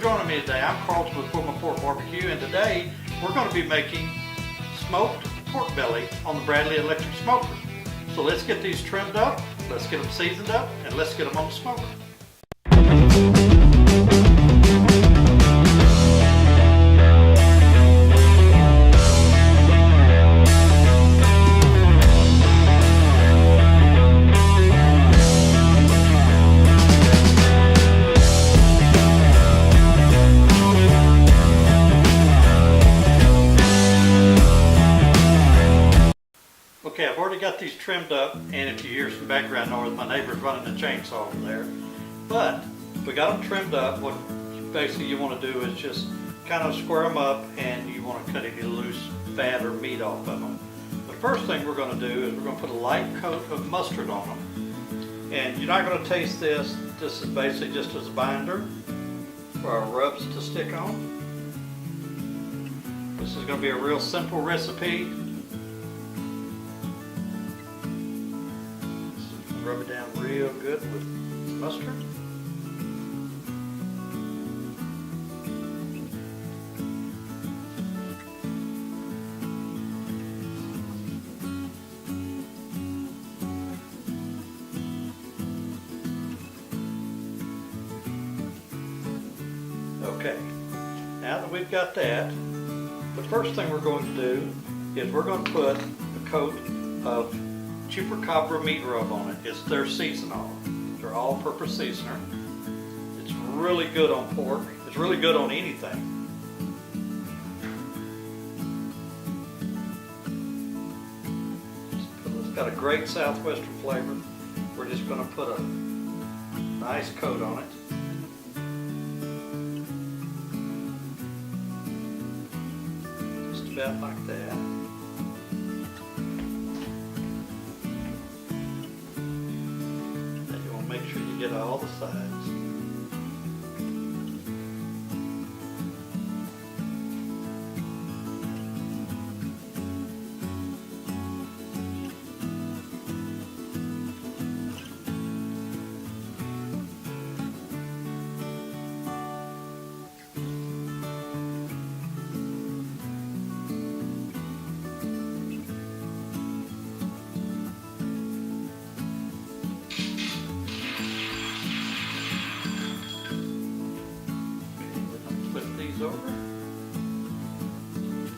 joining me today. I'm Carlton with Pork BBQ, and today we're going to be making smoked pork belly on the Bradley electric smoker. So let's get these trimmed up, let's get them seasoned up, and let's get them on the smoker. Okay, I've already got these trimmed up, and if you hear some background noise, my neighbor's running a chainsaw over there. But we got them trimmed up. What basically you want to do is just kind of square them up, and you want to cut any loose fat or meat off of them. The first thing we're going to do is we're going to put a light coat of mustard on them. And you're not going to taste this. This is basically just as a binder for our rubs to stick on. This is going to be a real simple recipe. Rub it down real good with mustard. Okay, now that we've got that, the first thing we're going to do is we're going to put a coat of Chupacabra meat rub on it. It's their seasonal. They're all-purpose seasoner. It's really good on pork. It's really good on anything. It's got a great southwestern flavor. We're just going to put a nice coat on it. Just about like that. Make sure you get all the sides. Over.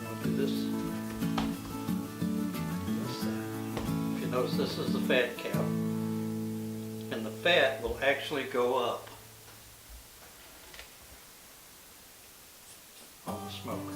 I'll do this side. If you notice, this is the fat cap, and the fat will actually go up on the smoker.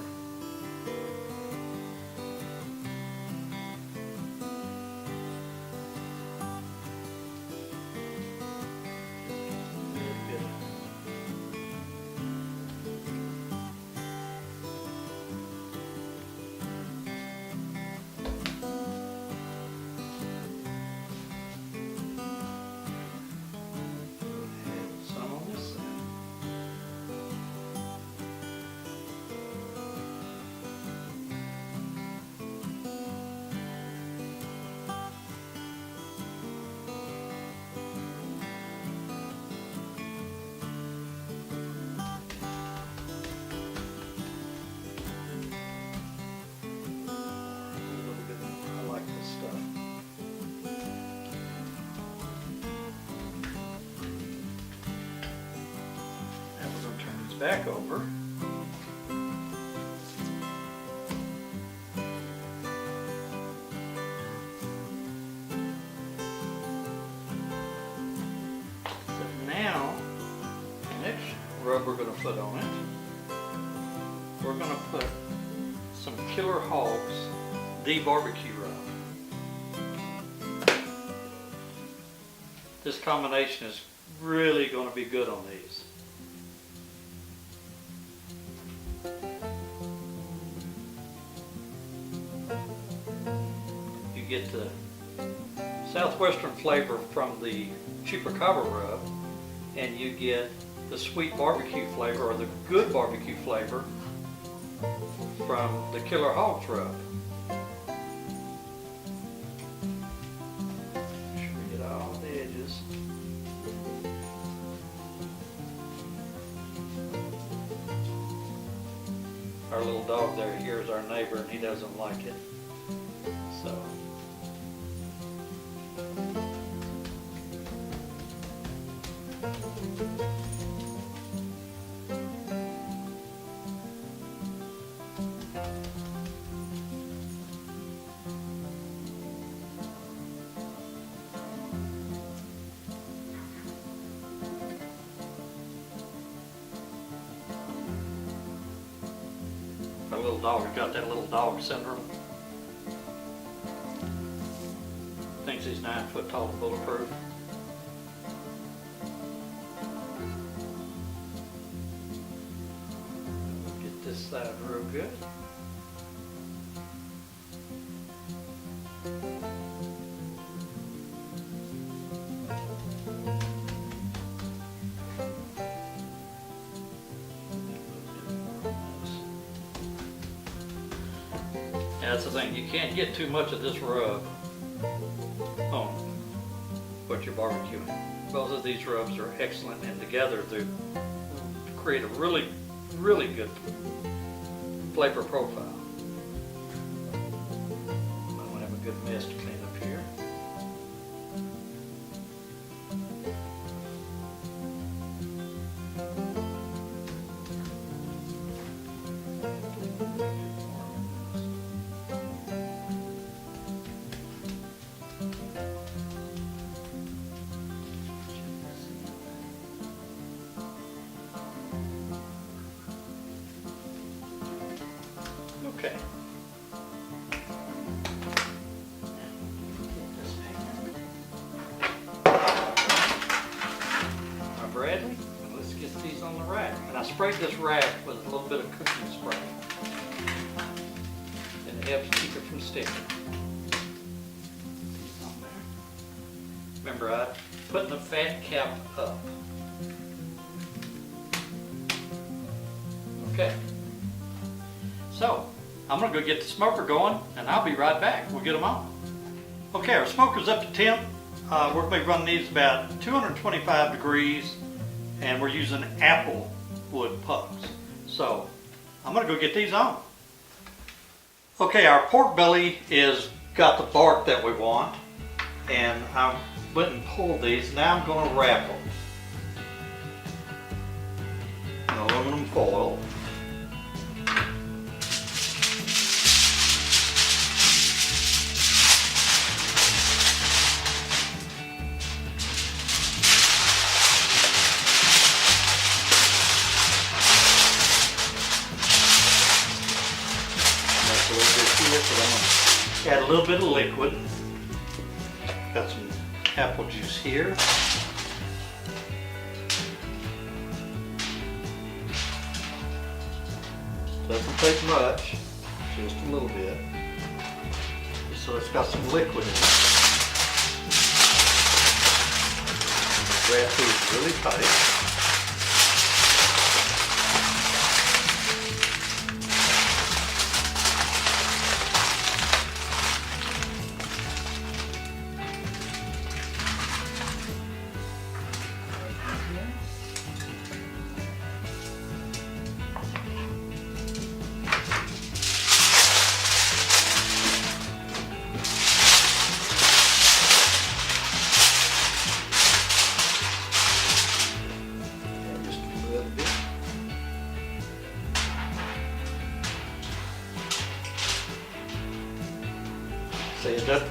Back over. So now, the next rub we're going to put on it, we're going to put some Killer Hogs BBQ rub. This combination is really going to be good on these. You get the southwestern flavor from the Chupacabra rub, and you get the sweet barbecue flavor, or the good barbecue flavor, from the Killer Hogs rub. Make sure we get all the edges. Our little dog there hears our neighbor and he doesn't like it. So. Our little dog has got that little dog syndrome. Thinks he's 9 foot tall and bulletproof. Get this side real good. That's the thing, you can't get too much of this rub on what you're barbecuing. Both of these rubs are excellent, and together they create a really, really good flavor profile. I'm going to have a good mess to clean up here. Okay. Now, Bradley, let's get these on the rack. And I sprayed this rack with a little bit of cooking spray. And it helps keep it from sticking. These on there. Remember, I'm putting the fat cap up. Okay. So, I'm going to go get the smoker going, and I'll be right back. We'll get them on. Okay, our smoker's up to temp. We're going to be running these about 225 degrees, and we're using apple wood pucks. So, I'm going to go get these on. Okay, our pork belly is got the bark that we want, and I went and pulled these. Now I'm going to wrap them in aluminum foil. Add a little bit of liquid. Got some apple juice here. Doesn't take much, just a little bit. So it's got some liquid in it. Wrap these really tight. See, it doesn't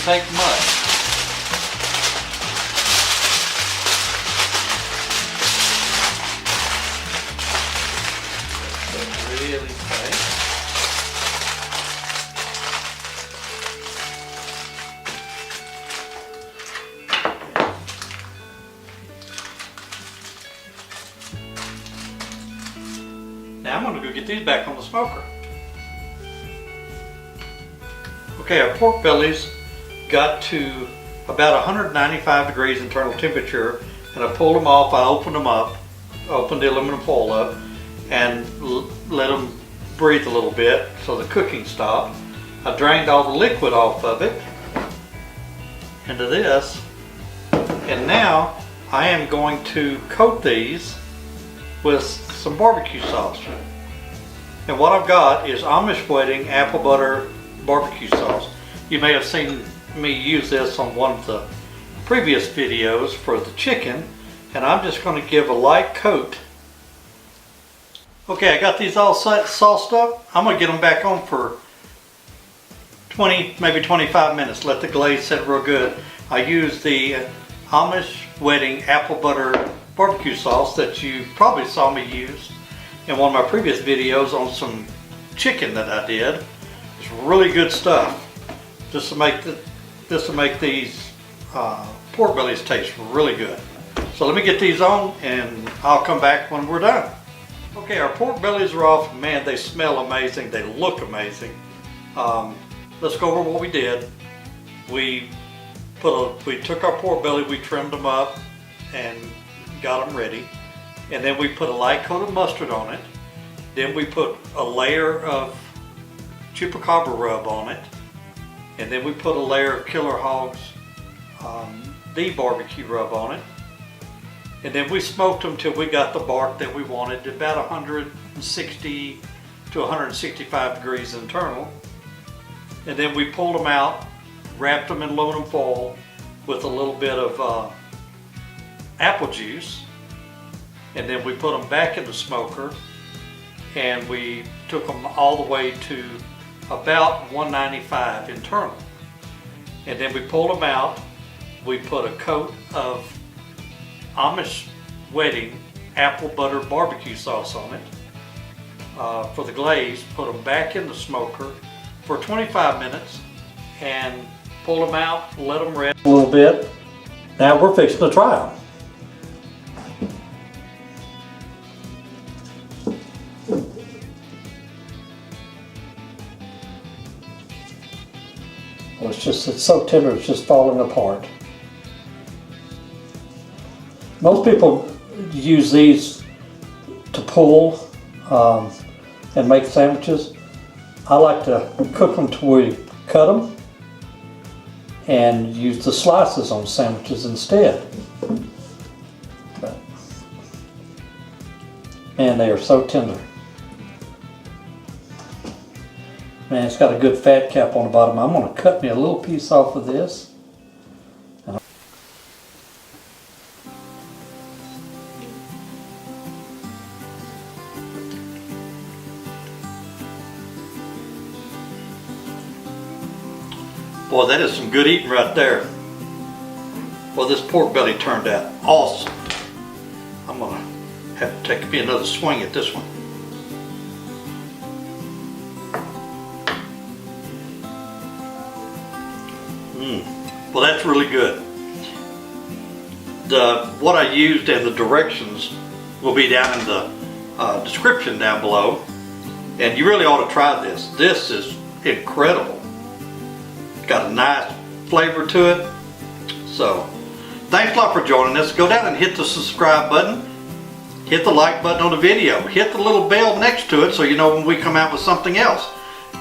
take much. It's really tight. Now I'm going to go get these back on the smoker. Okay, our pork bellies got to about 195 degrees internal temperature, and I pulled them off. I opened them up, opened the aluminum foil up, and let them breathe a little bit so the cooking stopped. I drained all the liquid off of it into this, and now I am going to coat these with some barbecue sauce. And what I've got is Amish Wedding Apple Butter BBQ Sauce. You may have seen me use this on one of the previous videos for the chicken, and I'm just going to give a light coat. Okay, I got these all sauced up. I'm going to get them back on for 20, maybe 25 minutes. Let the glaze set real good. I use the Amish Wedding Apple Butter BBQ Sauce that you probably saw me use in one of my previous videos on some chicken that I did. It's really good stuff. This will make these pork bellies taste really good. So let me get these on and I'll come back when we're done. Okay, our pork bellies are off. Man, they smell amazing. They look amazing. Let's go over what we did. We took our pork belly, we trimmed them up and got them ready. And then we put a light coat of mustard on it. Then we put a layer of Chupacabra rub on it. And then we put a layer of Killer Hog's the barbecue rub on it. And then we smoked them till we got the bark that we wanted, about 160 to 165 degrees internal. And then we pulled them out, wrapped them in aluminum foil with a little bit of apple juice. And then we put them back in the smoker and we took them all the way to about 195 internal. And then we pulled them out. We put a coat of Amish Wedding Apple Butter BBQ Sauce on it for the glaze. Put them back in the smoker for 25 minutes and pull them out, let them rest a little bit. Now we're fixing to try them. Well, it's so tender, it's just falling apart. Most people use these to pull and make sandwiches. I like to cook them to where you cut them and use the slices on sandwiches instead. Man, they are so tender. Man, it's got a good fat cap on the bottom. I'm going to cut me a little piece off of this. Boy, that is some good eating right there. Well, this pork belly turned out awesome. I'm going to have to take me another swing at this one. Well, that's really good. What I used and the directions will be down in the description down below. And you really ought to try this. This is incredible. Got a nice flavor to it. So, thanks a lot for joining us. Go down and hit the subscribe button. Hit the like button on the video. Hit the little bell next to it so you know when we come out with something else.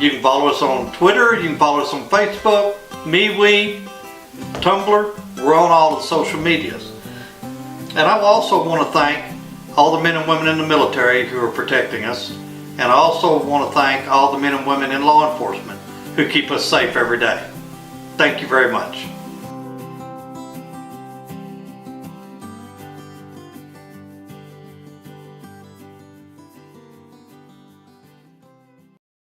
You can follow us on Twitter. You can follow us on Facebook, MeWe, Tumblr. We're on all the social medias. And I also want to thank all the men and women in the military who are protecting us. And I also want to thank all the men and women in law enforcement who keep us safe every day. Thank you very much.